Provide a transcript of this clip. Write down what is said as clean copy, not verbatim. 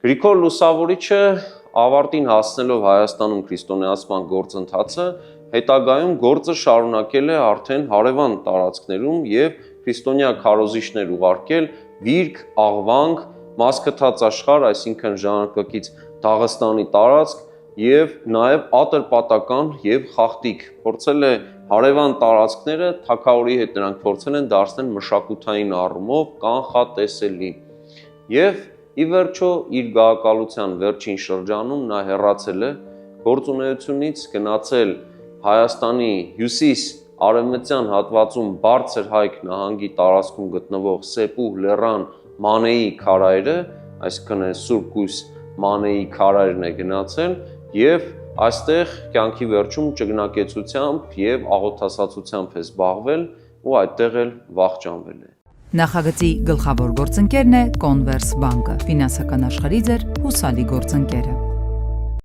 Գրիգոր Լուսավորիչը ավարտին հասնելով Հայաստանում քրիստոնեացման գործընթացը հետագայում գործը շարունակել է արդեն հարևան տարածքներում եւ քրիստոնյա քարոզիչներ ուղարկել Վիրք, Աղվանք, Մասկթած աշխարհ, այսինքն ժամանակակից Դաղստանի տարածք եւ նաեւ Ատրպատական եւ Խախտիկ փորձել է հարևան տարածքները թագավորի հետ նրանք փորձել են դարձնել մշակութային առումով կանխատեսելի եւ ի վերջո իր գահակալության վերջին շրջանում նա հեռացել է գործունեությունից, գնացել Հայաստանի հյուսիս արևմտյան հատվածում Բարձր Հայք նահանգի տարածքում գտնվող Սեպուհ լեռան Մանեի քարայրը, այսինքն Սուրբ Կույս Մանեի քարայրն է գնացել եւ այստեղ կյանքի վերջում ճգնակեցությամբ եւ աղոթասացությամբ է զբաղվել ու այդտեղ էլ վախճանվել է։ Նախագծի գլխավոր գործընկերն է Converse բանկը, ֆինանսական աշխարհի ձեր հուսալի գործընկերը։